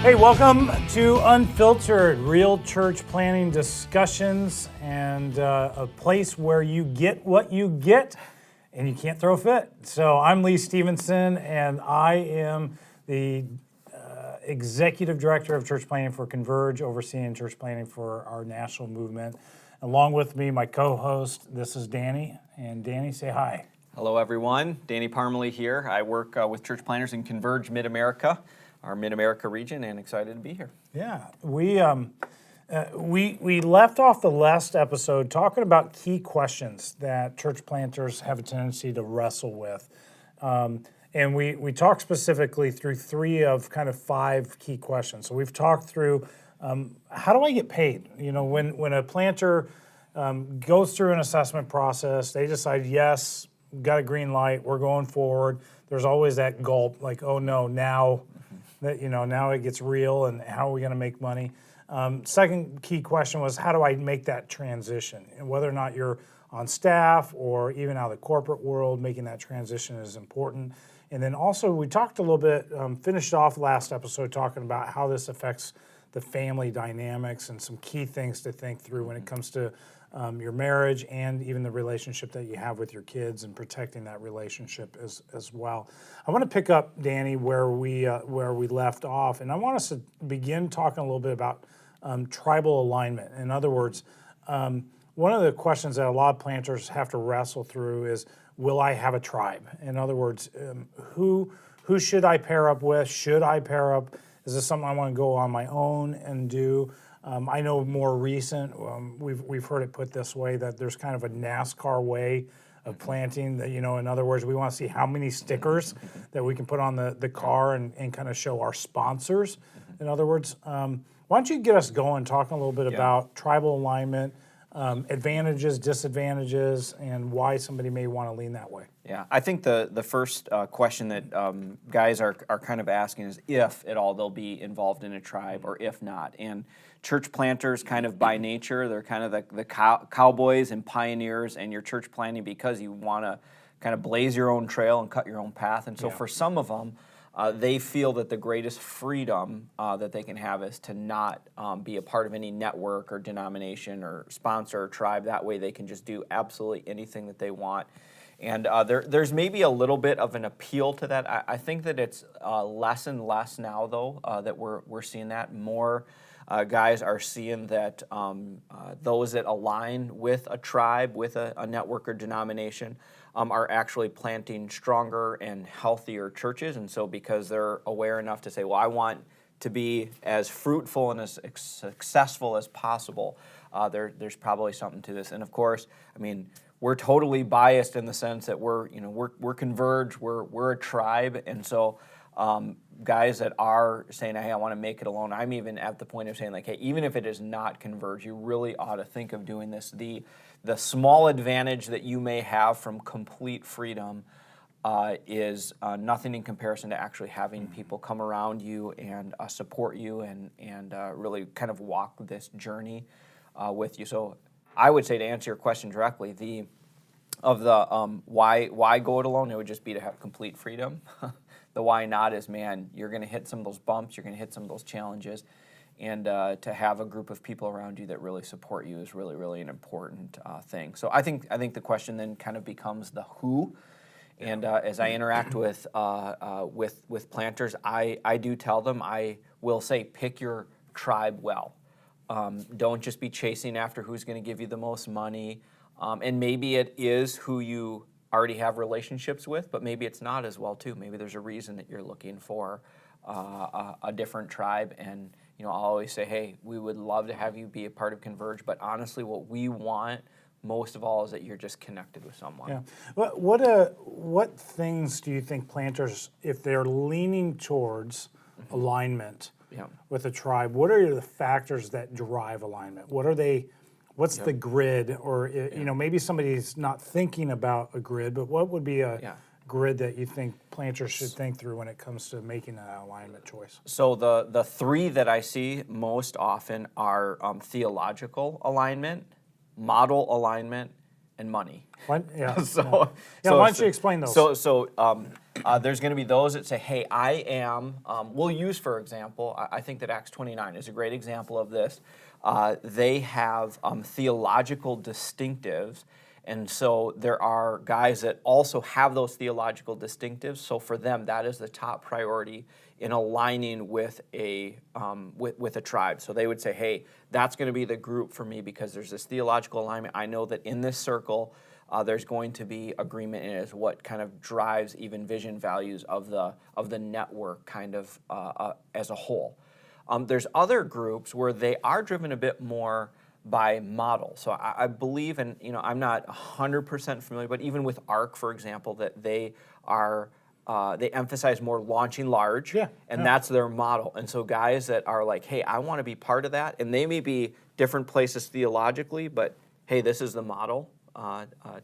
Hey, welcome to Unfiltered, real church planning discussions and a place where you get what you get and you can't throw a fit. So I'm Lee Stephenson and I am the Executive Director of Church Planning for Converge, overseeing church planning for our national movement. Along with me, my co-host, this is Danny. And Danny, say hi. Hello everyone, Danny Parmelee here. I work with church planners in Converge Mid-America, our Mid-America region, and excited to be here. Yeah, we left off the last episode talking about key questions that church planters have a tendency to wrestle with. And we talked specifically through 3 of kind of 5 key questions. So we've talked through how do I get paid? You know, when a planter goes through an assessment process, they decide, yes, got a green light, we're going forward. There's always that gulp, like, oh no, now it gets real, and how are we going to make money? Second key question was, how do I make that transition? And whether or not you're on staff or even out of the corporate world, making that transition is important. And then also we talked a little bit, finished off last episode talking about how this affects the family dynamics and some key things to think through when it comes to your marriage and even the relationship that you have with your kids and protecting that relationship as well. I want to pick up, Danny, where we left off, and I want us to begin talking a little bit about tribal alignment. In other words, one of the questions that a lot of planters have to wrestle through is, will I have a tribe? In other words, who should I pair up with? Should I pair up? Is this something I want to go on my own and do? I know more recent, we've heard it put this way, that there's kind of a NASCAR way of planting. That, in other words, we want to see how many stickers that we can put on the car and kind of show our sponsors. In other words, why don't you get us going, talking a little bit about tribal alignment, advantages, disadvantages, and why somebody may want to lean that way. Yeah, I think the first question that guys are kind of asking is if at all they'll be involved in a tribe or if not. And church planters kind of by nature, they're kind of the cowboys and pioneers, and you're church planting because you want to kind of blaze your own trail and cut your own path. And so for some of them, they feel that the greatest freedom that they can have is to not be a part of any network or denomination or sponsor or tribe. That way they can just do absolutely anything that they want. And there's maybe a little bit of an appeal to that. I think that it's less and less now, though, that we're seeing that. More guys are seeing that those that align with a tribe, with a network or denomination, are actually planting stronger and healthier churches. And so because they're aware enough to say, well, I want to be as fruitful and as successful as possible, there's probably something to this. And of course, I mean, we're totally biased in the sense that we're Converge, we're a tribe, and so guys that are saying, hey, I want to make it alone, I'm even at the point of saying, like, hey, even if it is not Converge, you really ought to think of doing this. The small advantage that you may have from complete freedom is nothing in comparison to actually having people come around you and support you and really kind of walk this journey with you. So I would say, to answer your question directly, why go it alone, it would just be to have complete freedom. The why not is, man, you're going to hit some of those bumps, you're going to hit some of those challenges, and to have a group of people around you that really support you is really, really an important thing. So I think the question then kind of becomes the who. And as I interact with planters, I do tell them, I will say, pick your tribe well. Don't just be chasing after who's going to give you the most money. And maybe it is who you already have relationships with, but maybe it's not as well too. Maybe there's a reason that you're looking for a different tribe. And I'll always say, hey, we would love to have you be a part of Converge, but honestly, what we want most of all is that you're just connected with someone. Yeah. What things do you think planters, if they're leaning towards alignment with a tribe, what are the factors that drive alignment? What are they? What's the grid? Or maybe somebody's not thinking about a grid, but what would be a grid that you think planters should think through when it comes to making that alignment choice? So the 3 that I see most often are theological alignment, model alignment, and money. Why So don't you explain those? So There's going to be those that say, hey, I am, we'll use, for example, I think that Acts 29 is a great example of this. They have theological distinctives, and so there are guys that also have those theological distinctives. So for them, that is the top priority in aligning with a tribe. So they would say, hey, that's going to be the group for me because there's this theological alignment. I know that in this circle, there's going to be agreement, and it is what kind of drives even vision values of the network kind of as a whole. There's other groups where they are driven a bit more by model. So I believe, and I'm not 100% familiar, but even with ARC, for example, that they are they emphasize more launching large, and that's their model. And so guys that are like, hey, I want to be part of that, and they may be different places theologically, but hey, this is the model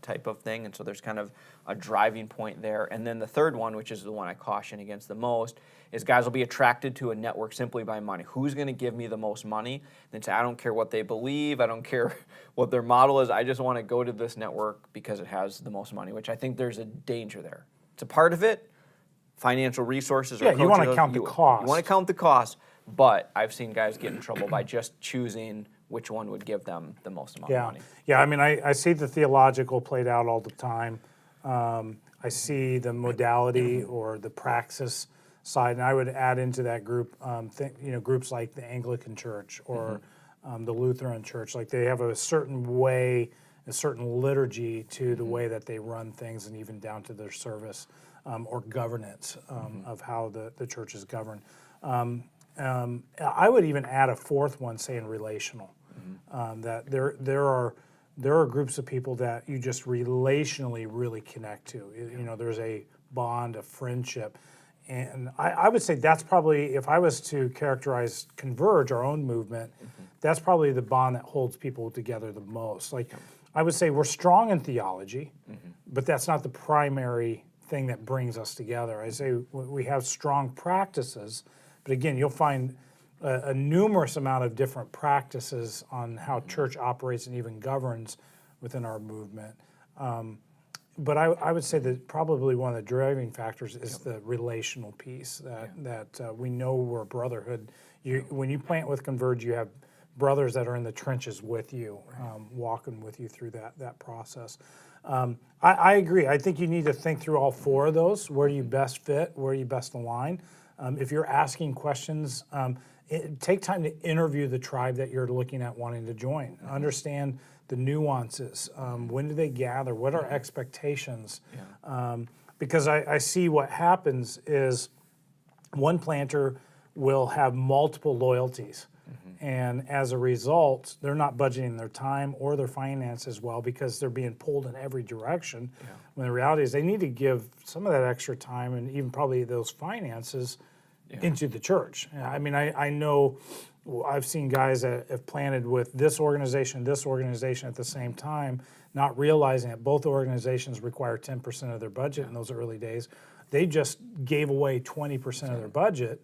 type of thing. And so there's kind of a driving point there. And then the third one, which is the one I caution against the most, is guys will be attracted to a network simply by money. Who's going to give me the most money? Then say, I don't care what they believe. I don't care what their model is. I just want to go to this network because it has the most money, which I think there's a danger there. It's a part of it. Financial resources. Yeah, you want to count the cost. You want to count the cost, but I've seen guys get in trouble by just choosing which one would give them the most amount of money. Yeah, I mean, I see the theological played out all the time. I see the modality or the praxis side, and I would add into that group, groups like the Anglican Church or the Lutheran Church. Like they have a certain way, a certain liturgy to the way that they run things, and even down to their service or governance of how the church is governed. I would even add a fourth one, saying relational. That there are groups of people that you just relationally really connect to. There's a bond, a friendship, and I would say that's probably, if I was to characterize Converge, our own movement, that's probably the bond that holds people together the most. Like I would say we're strong in theology, but that's not the primary thing that brings us together. I say we have strong practices, but again, you'll find a numerous amount of different practices on how church operates and even governs within our movement. But I would say that probably one of the driving factors is the relational piece, that we know we're a brotherhood. When you plant with Converge, you have brothers that are in the trenches with you, walking with you through that process. I agree. I think you need to think through all four of those. Where do you best fit? Where do you best align? If you're asking questions, take time to interview the tribe that you're looking at wanting to join. Understand the nuances. When do they gather? What are expectations? Because I see what happens is one planter will have multiple loyalties. And as a result, they're not budgeting their time or their finances well because they're being pulled in every direction. When the reality is they need to give some of that extra time and even probably those finances into the church. I mean, I know I've seen guys that have planted with this organization at the same time, not realizing that both organizations require 10% of their budget in those early days. They just gave away 20% of their budget,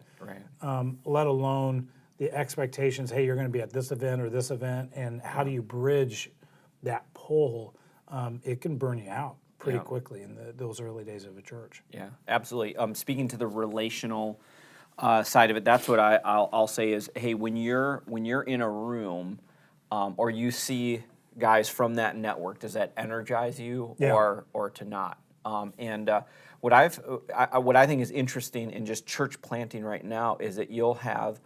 let alone the expectations, hey, you're going to be at this event or this event, and how do you bridge that pull? It can burn you out pretty quickly in those early days of a church. Yeah, absolutely. Speaking to the relational side of it, that's what I'll say is, hey, when you're in a room or you see guys from that network, does that energize you or to not? What I think is interesting in just church planting right now is that you'll have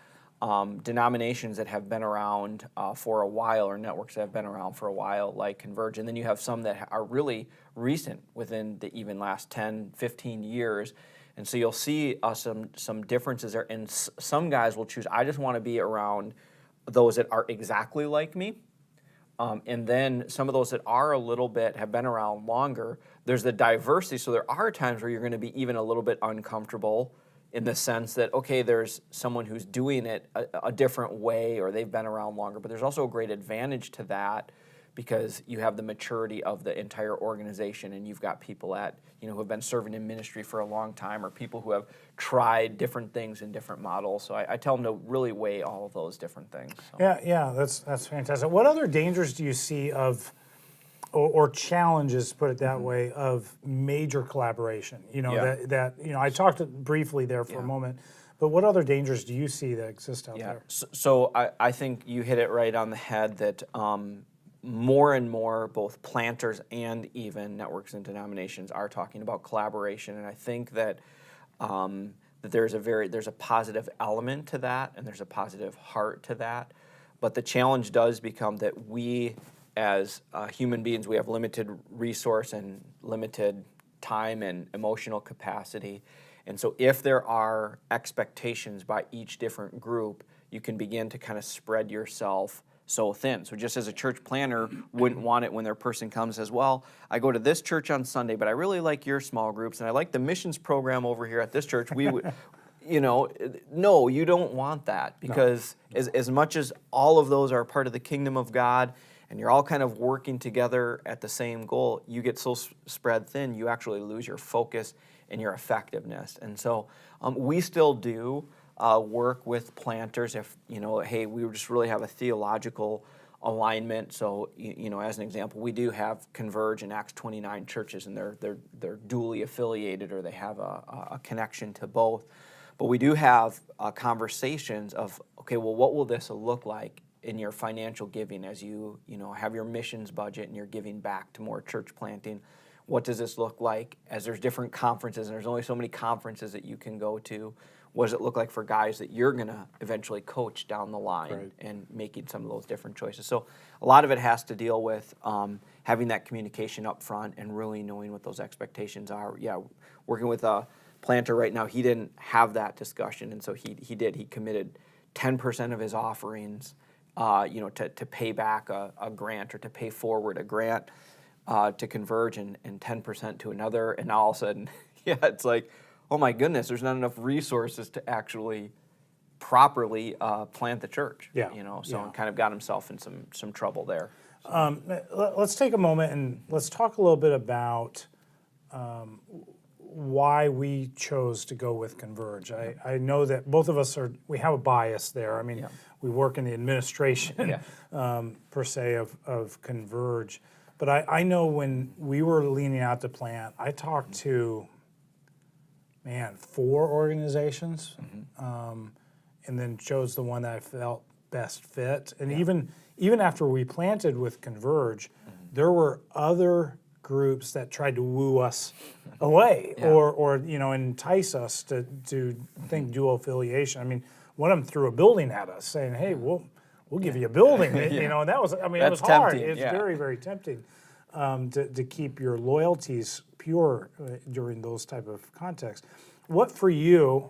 denominations that have been around for a while, or networks that have been around for a while, like Converge, and then you have some that are really recent within the even last 10, 15 years. And so you'll see some differences there, and some guys will choose, I just want to be around those that are exactly like me. And then some of those that are a little bit, have been around longer, there's the diversity. So there are times where you're going to be even a little bit uncomfortable in the sense that, okay, there's someone who's doing it a different way, or they've been around longer, but there's also a great advantage to that because you have the maturity of the entire organization, and you've got people who have been serving in ministry for a long time, or people who have tried different things in different models. So I tell them to really weigh all of those different things. So. Yeah, that's fantastic. What other dangers do you see of or challenges, put it that way, of major collaboration. Yeah. That I talked briefly there for a moment, but what other dangers do you see that exist out there? So I think you hit it right on the head that more and more both planters and even networks and denominations are talking about collaboration, and I think that that there's a positive element to that, and there's a positive heart to that, but the challenge does become that we as human beings, we have limited resource and limited time and emotional capacity. And so if there are expectations by each different group, you can begin to kind of spread yourself so thin. So just as a church planner wouldn't want it when their person comes and says, well, I go to this church on Sunday, but I really like your small groups, and I like the missions program over here at this church. We would, no, you don't want that, because as much as all of those are part of the kingdom of God, and you're all kind of working together at the same goal, you get so spread thin, you actually lose your focus and your effectiveness. And so we still do work with planters if, hey, we just really have a theological alignment. So, as an example, we do have Converge and Acts 29 churches, and they're duly affiliated, or they have a connection to both. But we do have conversations of, okay, well, what will this look like in your financial giving as you have your missions budget and you're giving back to more church planting? What does this look like as there's different conferences, and there's only so many conferences that you can go to? What does it look like for guys that you're going to eventually coach down the line, and making some of those different choices? So a lot of it has to deal with having that communication up front and really knowing what those expectations are. Yeah, working with a planter right now, he didn't have that discussion, and so he committed 10% of his offerings to pay back a grant, or to pay forward a grant to Converge, and 10% to another. And now all of a sudden, it's like, oh my goodness, there's not enough resources to actually properly plant the church. It kind of got himself in some trouble there. Let's take a moment and let's talk a little bit about why we chose to go with Converge. I know that both of us we have a bias there. I mean, we work in the administration per se of Converge. But I know when we were leaning out to plant, I talked to, 4 organizations, and then chose the one that I felt best fit. And even after we planted with Converge, there were other groups that tried to woo us away, or entice us to think dual affiliation. I mean, one of them threw a building at us, saying, "Hey, we'll give you a building." And that was, it was hard. Tempting. It's very, very tempting to keep your loyalties pure during those type of contexts. What for you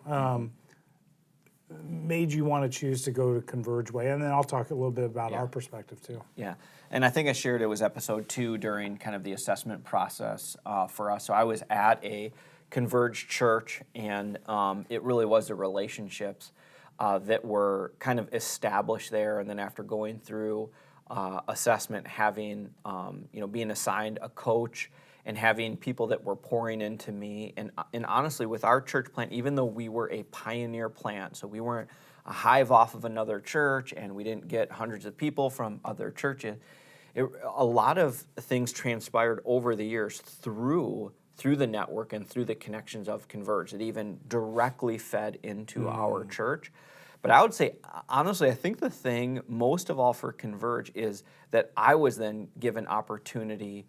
made you want to choose to go to Converge way? And then I'll talk a little bit about our perspective too. Yeah, and I think I shared it was episode 2 during kind of the assessment process for us. So I was at a Converge church, and it really was the relationships that were kind of established there. And then after going through assessment, having being assigned a coach, and having people that were pouring into me, and honestly, with our church plant, even though we were a pioneer plant, so we weren't a hive off of another church, and we didn't get hundreds of people from other churches, a lot of things transpired over the years through the network and through the connections of Converge that even directly fed into our church. But I would say, honestly, I think the thing most of all for Converge is that I was then given opportunity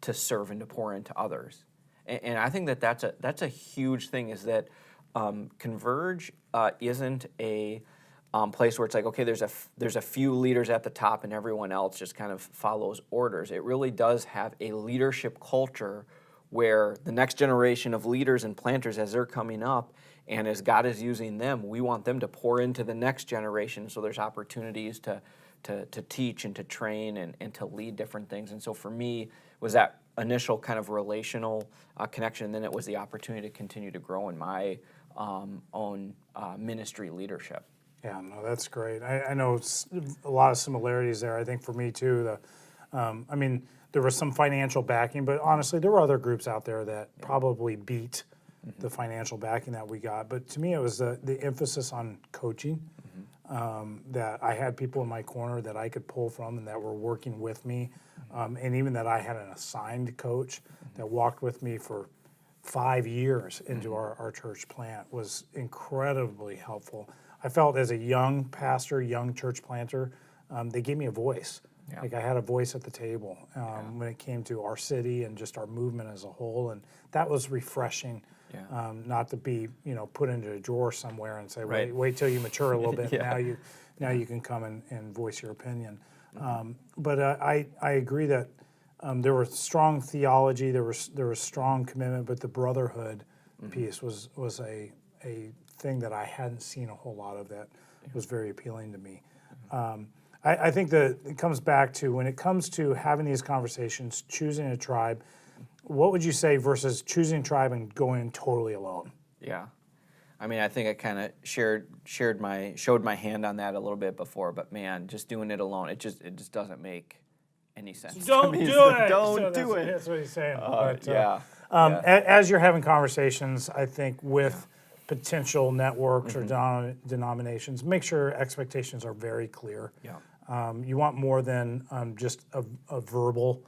to serve and to pour into others. And I think that's a huge thing, is that Converge isn't a place where it's like, okay, there's a few leaders at the top and everyone else just kind of follows orders. It really does have a leadership culture where the next generation of leaders and planters, as they're coming up, and as God is using them, we want them to pour into the next generation. So there's opportunities to teach and to train and to lead different things. And so for me, was that initial kind of relational connection, and then it was the opportunity to continue to grow in my own ministry leadership. Yeah, no, that's great. I know a lot of similarities there. I think for me too, there was some financial backing, but honestly, there were other groups out there that probably beat the financial backing that we got. But to me, it was the emphasis on coaching, that I had people in my corner that I could pull from and that were working with me and even that I had an assigned coach that walked with me for 5 years into our church plant was incredibly helpful. I felt as a young pastor, young church planter, they gave me a voice. Yeah. Like I had a voice at the table when it came to our city and just our movement as a whole, and that was refreshing. Yeah. Not to be put into a drawer somewhere and say, Right. wait till you mature a little bit. Yeah. Now you can come and voice your opinion. But I agree that there was strong theology, there was strong commitment, but the brotherhood piece was a thing that I hadn't seen a whole lot of that was very appealing to me. I think that it comes back to when it comes to having these conversations, choosing a tribe, what would you say versus choosing a tribe and going in totally alone? Yeah. I mean, I think I kind of showed my hand on that a little bit before, but man, just doing it alone, it just doesn't make any sense. Don't to me. do it. Don't do it. That's what he's saying. Yeah. As you're having conversations, I think with potential networks or denominations, make sure expectations are very clear. Yeah. You want more than just a verbal.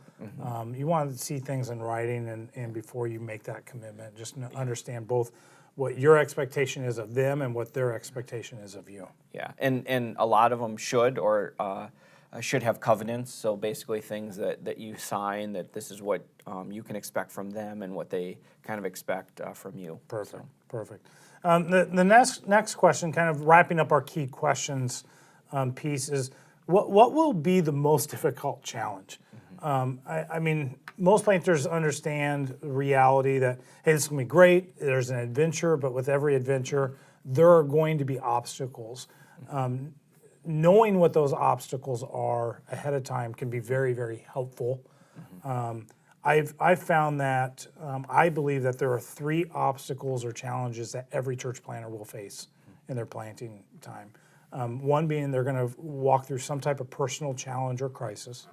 You want to see things in writing, and before you make that commitment, just understand both what your expectation is of them and what their expectation is of you. Yeah, and a lot of them should have covenants. So basically, things that you sign that this is what you can expect from them and what they kind of expect from you. Perfect. Perfect. The next question, kind of wrapping up our key questions piece, is what will be the most difficult challenge? I mean, most planters understand the reality that, hey, this is going to be great. There's an adventure, but with every adventure, there are going to be obstacles. Knowing what those obstacles are ahead of time can be very, very helpful. I've found that I believe that there are 3 obstacles or challenges that every church planter will face in their planting time. One being they're going to walk through some type of personal challenge or crisis.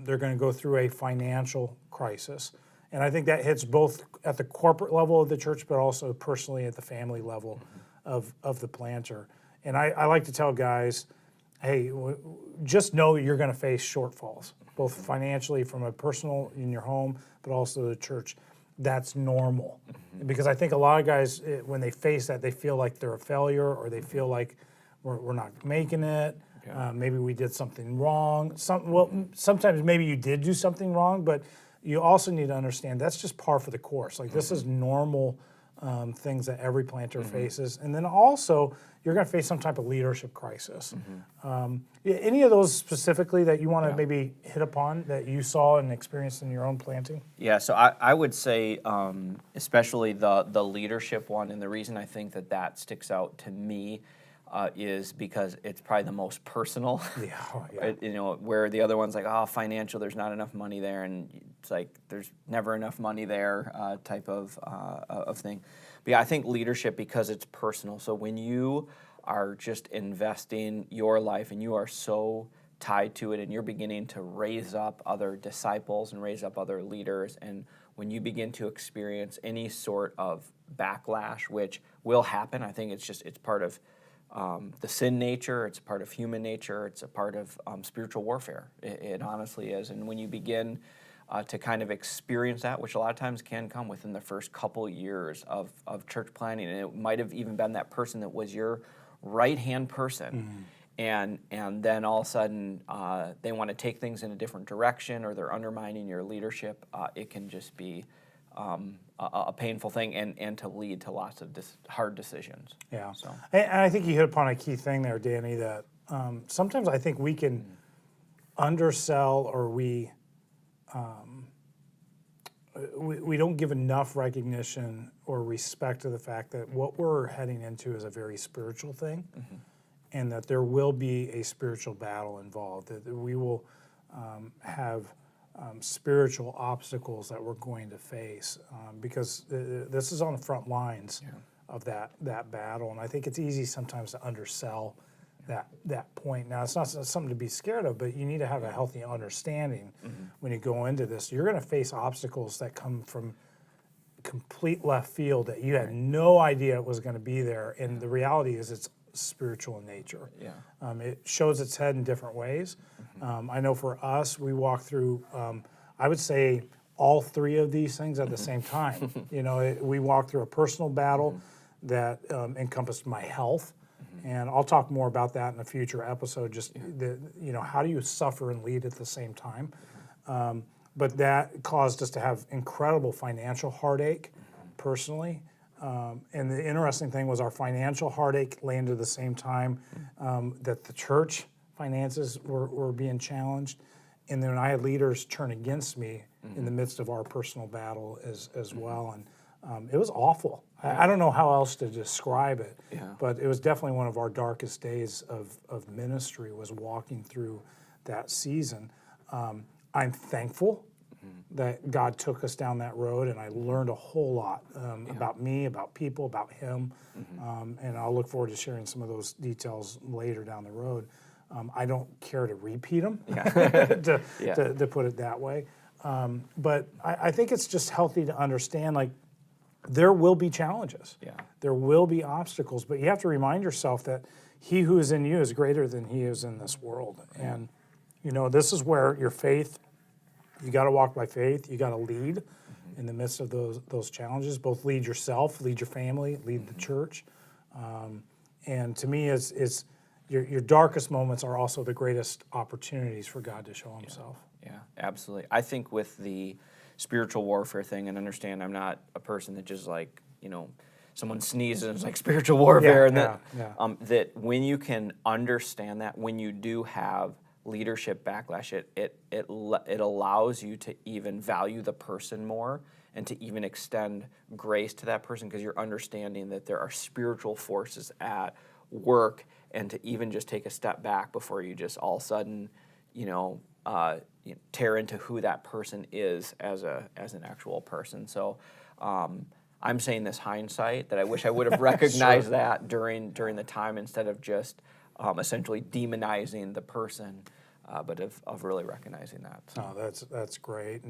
They're going to go through a financial crisis. And I think that hits both at the corporate level of the church, but also personally at the family level of the planter. And I like to tell guys, hey, just know you're going to face shortfalls, both financially from a personal in your home, but also the church. That's normal. Because I think a lot of guys, when they face that, they feel like they're a failure, or they feel like we're not making it. Maybe we did something wrong. Sometimes maybe you did do something wrong, but you also need to understand that's just par for the course. Like this is normal things that every planter faces. And then also you're going to face some type of leadership crisis. Any of those specifically that you want to maybe hit upon that you saw and experienced in your own planting? Yeah, so I would say especially the leadership one, and the reason I think that sticks out to me is because it's probably the most personal. Where the other one's like, oh, financial, there's not enough money there, and it's like there's never enough money there type of thing. But yeah, I think leadership, because it's personal. So when you are just investing your life and you are so tied to it, and you're beginning to raise up other disciples and raise up other leaders, and when you begin to experience any sort of backlash, which will happen, I think it's part of the sin nature, it's a part of human nature, it's a part of spiritual warfare. It honestly is. And when you begin to kind of experience that, which a lot of times can come within the first couple years of church planting, and it might have even been that person that was your right-hand person, and then all of a sudden they want to take things in a different direction, or they're undermining your leadership, it can just be a painful thing, and to lead to lots of hard decisions. Yeah. So. And I think you hit upon a key thing there, Danny, that sometimes I think we can undersell, or we don't give enough recognition or respect to the fact that what we're heading into is a very spiritual thing, and that there will be a spiritual battle involved, that we will have spiritual obstacles that we're going to face, because this is on the front lines of that battle. And I think it's easy sometimes to undersell that point. Now, it's not something to be scared of, but you need to have a healthy understanding when you go into this. You're going to face obstacles that come from complete left field that you had no idea it was going to be there. And the reality is spiritual in nature. Yeah. It shows its head in different ways. I know for us, we walk through, I would say, all three of these things at the same time. We walk through a personal battle that encompassed my health. And I'll talk more about that in a future episode, just how do you suffer and lead at the same time? But that caused us to have incredible financial heartache personally. And the interesting thing was our financial heartache landed at the same time that the church finances were being challenged. And then I had leaders turn against me in the midst of our personal battle as well. And it was awful. I don't know how else to describe it, but it was definitely one of our darkest days of ministry, was walking through that season. I'm thankful that God took us down that road, and I learned a whole lot about me, about people, about Him, and I'll look forward to sharing some of those details later down the road. I don't care to repeat them, to put it that way, but I think it's just healthy to understand, like, there will be challenges. There will be obstacles, but you have to remind yourself that He who is in you is greater than he is in this world. And, this is where your faith, you got to walk by faith. You got to lead in the midst of those challenges, both lead yourself, lead your family, lead the church. And to me, is your darkest moments are also the greatest opportunities for God to show Himself. Yeah, absolutely. I think with the spiritual warfare thing, and understand I'm not a person that just someone sneezes and it's like spiritual warfare, that when you can understand that, when you do have leadership backlash, it allows you to even value the person more and to even extend grace to that person, because you're understanding that there are spiritual forces at work, and to even just take a step back before you just all of a sudden tear into who that person is as an actual person. So I'm saying this hindsight, that I wish I would have recognized that during the time, instead of just essentially demonizing the person, but of really recognizing that. So. Oh, that's great.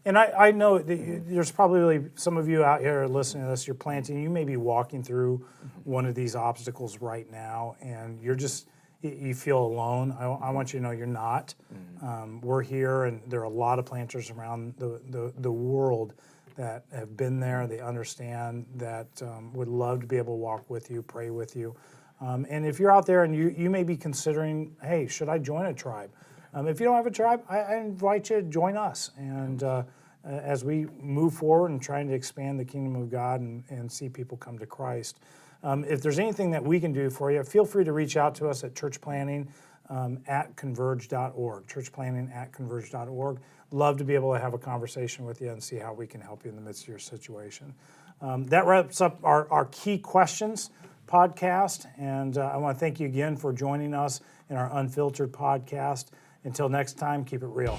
And I know that there's probably some of you out here listening to this, you're planting, you may be walking through one of these obstacles right now, and you feel alone. I want you to know you're not. We're here, and there are a lot of planters around the world that have been there. They understand that, would love to be able to walk with you, pray with you. And if you're out there and you may be considering, hey, should I join a tribe? If you don't have a tribe, I invite you to join us. And as we move forward and trying to expand the kingdom of God and see people come to Christ, if there's anything that we can do for you, feel free to reach out to us at churchplanning@converge.org, churchplanning@converge.org. Love to be able to have a conversation with you and see how we can help you in the midst of your situation. That wraps up our Key Questions podcast, and I want to thank you again for joining us in our Unfiltered podcast. Until next time, keep it real.